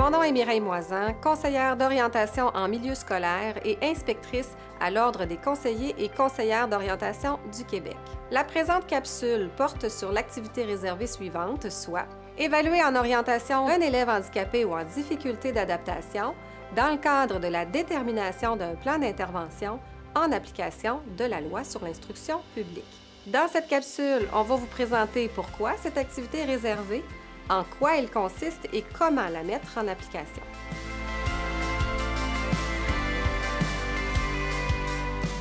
Mon nom est Mireille Moisan, conseillère d'orientation en milieu scolaire et inspectrice à l'Ordre des conseillers et conseillères d'orientation du Québec. La présente capsule porte sur l'activité réservée suivante, soit évaluer en orientation un élève handicapé ou en difficulté d'adaptation dans le cadre de la détermination d'un plan d'intervention en application de la loi sur l'instruction publique. Dans cette capsule, on va vous présenter pourquoi cette activité est réservée, en quoi elle consiste et comment la mettre en application.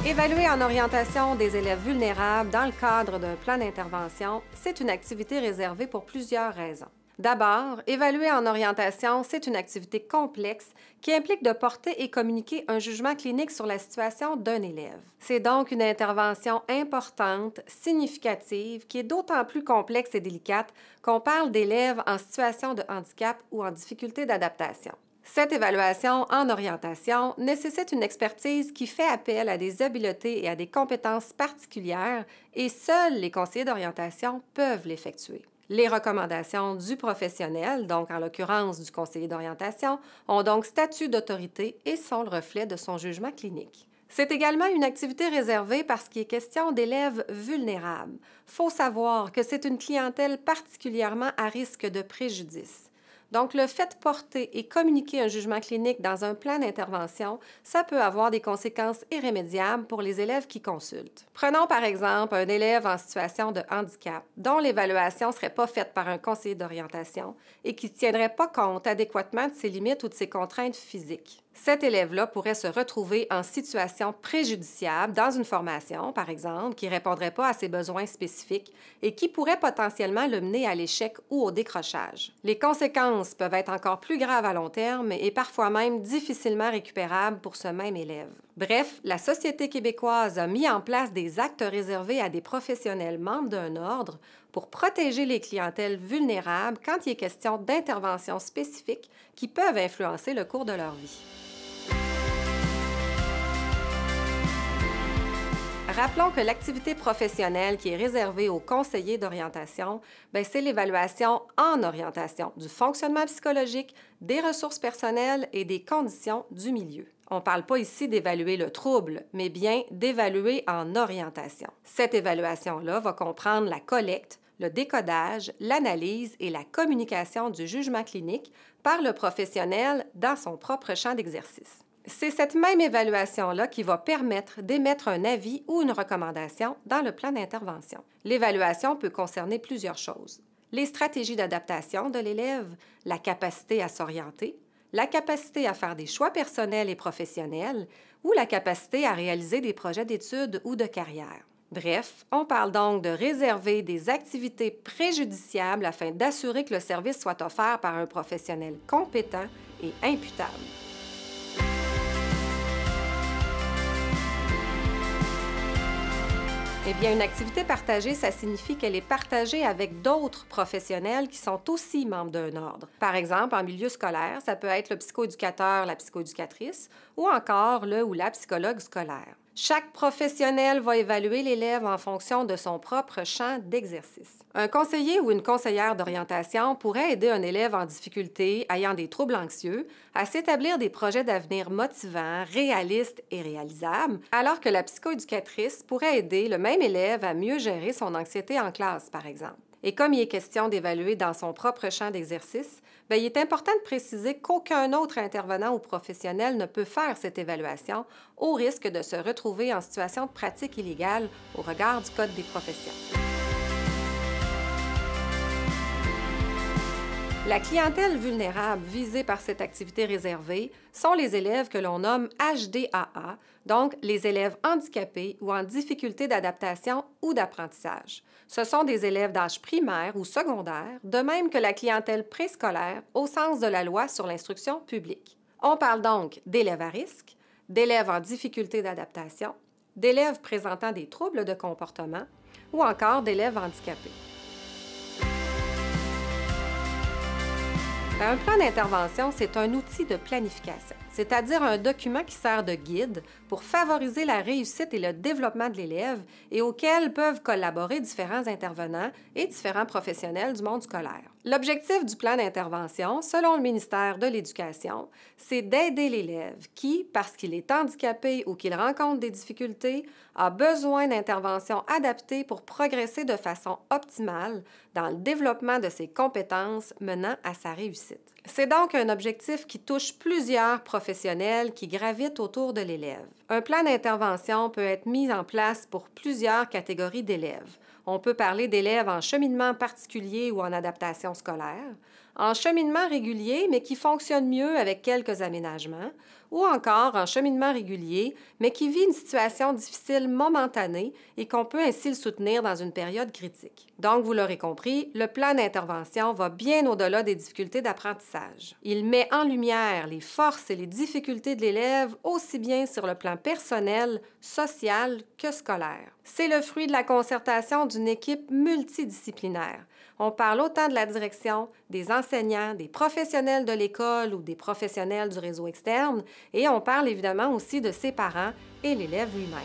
Évaluer en orientation des élèves vulnérables dans le cadre d'un plan d'intervention, c'est une activité réservée pour plusieurs raisons. D'abord, évaluer en orientation, c'est une activité complexe qui implique de porter et communiquer un jugement clinique sur la situation d'un élève. C'est donc une intervention importante, significative, qui est d'autant plus complexe et délicate qu'on parle d'élèves en situation de handicap ou en difficulté d'adaptation. Cette évaluation en orientation nécessite une expertise qui fait appel à des habiletés et à des compétences particulières et seuls les conseillers d'orientation peuvent l'effectuer. Les recommandations du professionnel, donc en l'occurrence du conseiller d'orientation, ont donc statut d'autorité et sont le reflet de son jugement clinique. C'est également une activité réservée parce qu'il est question d'élèves vulnérables. Il faut savoir que c'est une clientèle particulièrement à risque de préjudice. Donc, le fait de porter et communiquer un jugement clinique dans un plan d'intervention, ça peut avoir des conséquences irrémédiables pour les élèves qui consultent. Prenons par exemple un élève en situation de handicap, dont l'évaluation ne serait pas faite par un conseiller d'orientation et qui ne tiendrait pas compte adéquatement de ses limites ou de ses contraintes physiques. Cet élève-là pourrait se retrouver en situation préjudiciable dans une formation, par exemple, qui ne répondrait pas à ses besoins spécifiques et qui pourrait potentiellement le mener à l'échec ou au décrochage. Les conséquences peuvent être encore plus graves à long terme et parfois même difficilement récupérables pour ce même élève. Bref, la société québécoise a mis en place des actes réservés à des professionnels membres d'un ordre pour protéger les clientèles vulnérables quand il est question d'interventions spécifiques qui peuvent influencer le cours de leur vie. Rappelons que l'activité professionnelle qui est réservée aux conseillers d'orientation, c'est l'évaluation en orientation du fonctionnement psychologique, des ressources personnelles et des conditions du milieu. On ne parle pas ici d'évaluer le trouble, mais bien d'évaluer en orientation. Cette évaluation-là va comprendre la collecte, le décodage, l'analyse et la communication du jugement clinique par le professionnel dans son propre champ d'exercice. C'est cette même évaluation-là qui va permettre d'émettre un avis ou une recommandation dans le plan d'intervention. L'évaluation peut concerner plusieurs choses. Les stratégies d'adaptation de l'élève, la capacité à s'orienter, la capacité à faire des choix personnels et professionnels ou la capacité à réaliser des projets d'études ou de carrière. Bref, on parle donc de réserver des activités préjudiciables afin d'assurer que le service soit offert par un professionnel compétent et imputable. Eh bien, une activité partagée, ça signifie qu'elle est partagée avec d'autres professionnels qui sont aussi membres d'un ordre. Par exemple, en milieu scolaire, ça peut être le psychoéducateur, la psychoéducatrice, ou encore le ou la psychologue scolaire. Chaque professionnel va évaluer l'élève en fonction de son propre champ d'exercice. Un conseiller ou une conseillère d'orientation pourrait aider un élève en difficulté, ayant des troubles anxieux, à s'établir des projets d'avenir motivants, réalistes et réalisables, alors que la psychoéducatrice pourrait aider le même élève à mieux gérer son anxiété en classe, par exemple. Et comme il est question d'évaluer dans son propre champ d'exercice, il est important de préciser qu'aucun autre intervenant ou professionnel ne peut faire cette évaluation au risque de se retrouver en situation de pratique illégale au regard du Code des professions. La clientèle vulnérable visée par cette activité réservée sont les élèves que l'on nomme HDAA, donc les élèves handicapés ou en difficulté d'adaptation ou d'apprentissage. Ce sont des élèves d'âge primaire ou secondaire, de même que la clientèle préscolaire au sens de la loi sur l'instruction publique. On parle donc d'élèves à risque, d'élèves en difficulté d'adaptation, d'élèves présentant des troubles de comportement ou encore d'élèves handicapés. Un plan d'intervention, c'est un outil de planification. c'est-à-dire un document qui sert de guide pour favoriser la réussite et le développement de l'élève et auquel peuvent collaborer différents intervenants et différents professionnels du monde scolaire. L'objectif du plan d'intervention, selon le ministère de l'Éducation, c'est d'aider l'élève qui, parce qu'il est handicapé ou qu'il rencontre des difficultés, a besoin d'interventions adaptées pour progresser de façon optimale dans le développement de ses compétences menant à sa réussite. C'est donc un objectif qui touche plusieurs professionnels qui gravitent autour de l'élève. Un plan d'intervention peut être mis en place pour plusieurs catégories d'élèves. On peut parler d'élèves en cheminement particulier ou en adaptation scolaire, en cheminement régulier, mais qui fonctionne mieux avec quelques aménagements, ou encore en cheminement régulier, mais qui vit une situation difficile momentanée et qu'on peut ainsi le soutenir dans une période critique. Donc, vous l'aurez compris, le plan d'intervention va bien au-delà des difficultés d'apprentissage. Il met en lumière les forces et les difficultés de l'élève aussi bien sur le plan personnel, social que scolaire. C'est le fruit de la concertation d'une équipe multidisciplinaire. On parle autant de la direction, des enseignants, des professionnels de l'école ou des professionnels du réseau externe, et on parle évidemment aussi de ses parents et l'élève lui-même.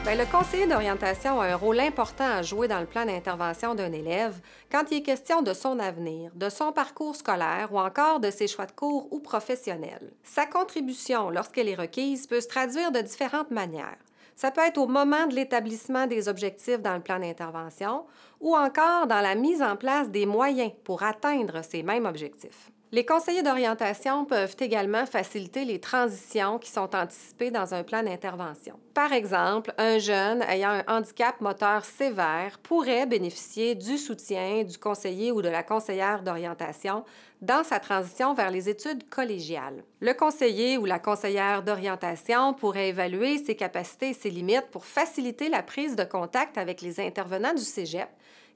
Le conseiller d'orientation a un rôle important à jouer dans le plan d'intervention d'un élève quand il est question de son avenir, de son parcours scolaire ou encore de ses choix de cours ou professionnels. Sa contribution, lorsqu'elle est requise, peut se traduire de différentes manières. Ça peut être au moment de l'établissement des objectifs dans le plan d'intervention ou encore dans la mise en place des moyens pour atteindre ces mêmes objectifs. Les conseillers d'orientation peuvent également faciliter les transitions qui sont anticipées dans un plan d'intervention. Par exemple, un jeune ayant un handicap moteur sévère pourrait bénéficier du soutien du conseiller ou de la conseillère d'orientation dans sa transition vers les études collégiales. Le conseiller ou la conseillère d'orientation pourrait évaluer ses capacités et ses limites pour faciliter la prise de contact avec les intervenants du cégep,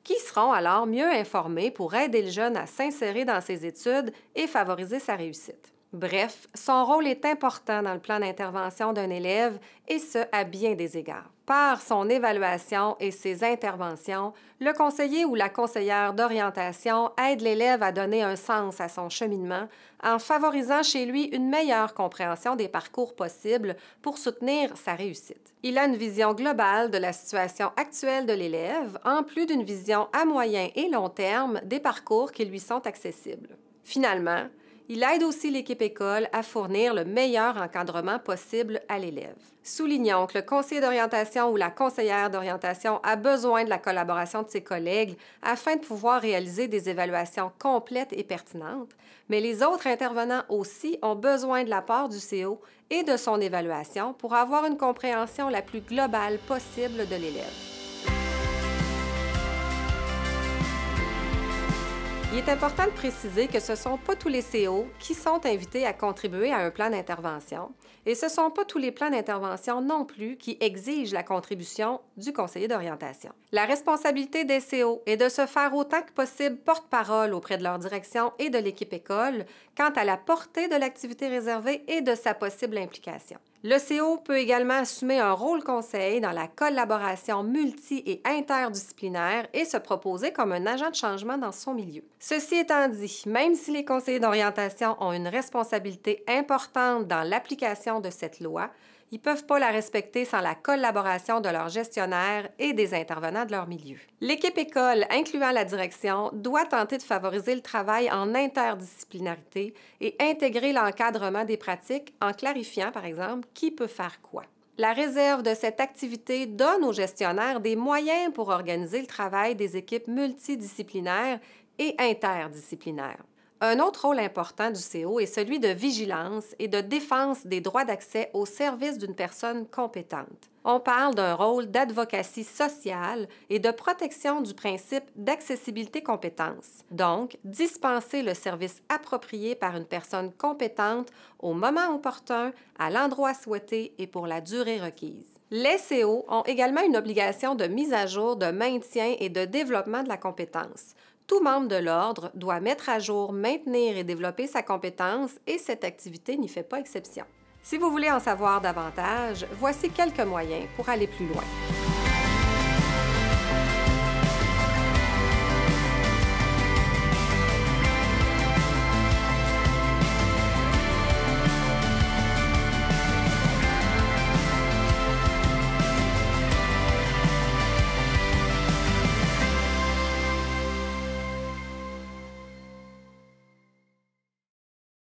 qui seront alors mieux informés pour aider le jeune à s'insérer dans ses études et favoriser sa réussite. Bref, son rôle est important dans le plan d'intervention d'un élève, et ce, à bien des égards. Par son évaluation et ses interventions, le conseiller ou la conseillère d'orientation aide l'élève à donner un sens à son cheminement en favorisant chez lui une meilleure compréhension des parcours possibles pour soutenir sa réussite. Il a une vision globale de la situation actuelle de l'élève, en plus d'une vision à moyen et long terme des parcours qui lui sont accessibles. Finalement, il aide aussi l'équipe école à fournir le meilleur encadrement possible à l'élève. Soulignons que le conseiller d'orientation ou la conseillère d'orientation a besoin de la collaboration de ses collègues afin de pouvoir réaliser des évaluations complètes et pertinentes, mais les autres intervenants aussi ont besoin de l'apport du CO et de son évaluation pour avoir une compréhension la plus globale possible de l'élève. Il est important de préciser que ce ne sont pas tous les CO qui sont invités à contribuer à un plan d'intervention et ce ne sont pas tous les plans d'intervention non plus qui exigent la contribution du conseiller d'orientation. La responsabilité des CO est de se faire autant que possible porte-parole auprès de leur direction et de l'équipe école quant à la portée de l'activité réservée et de sa possible implication. Le CO peut également assumer un rôle conseil dans la collaboration multi- et interdisciplinaire et se proposer comme un agent de changement dans son milieu. Ceci étant dit, même si les conseillers d'orientation ont une responsabilité importante dans l'application de cette loi, ils ne peuvent pas la respecter sans la collaboration de leurs gestionnaires et des intervenants de leur milieu. L'équipe école, incluant la direction, doit tenter de favoriser le travail en interdisciplinarité et intégrer l'encadrement des pratiques en clarifiant, par exemple, qui peut faire quoi. La réserve de cette activité donne aux gestionnaires des moyens pour organiser le travail des équipes multidisciplinaires et interdisciplinaires. Un autre rôle important du CO est celui de vigilance et de défense des droits d'accès au service d'une personne compétente. On parle d'un rôle d'advocatie sociale et de protection du principe d'accessibilité-compétence. Donc, dispenser le service approprié par une personne compétente au moment opportun, à l'endroit souhaité et pour la durée requise. Les CO ont également une obligation de mise à jour, de maintien et de développement de la compétence. Tout membre de l'Ordre doit mettre à jour, maintenir et développer sa compétence et cette activité n'y fait pas exception. Si vous voulez en savoir davantage, voici quelques moyens pour aller plus loin.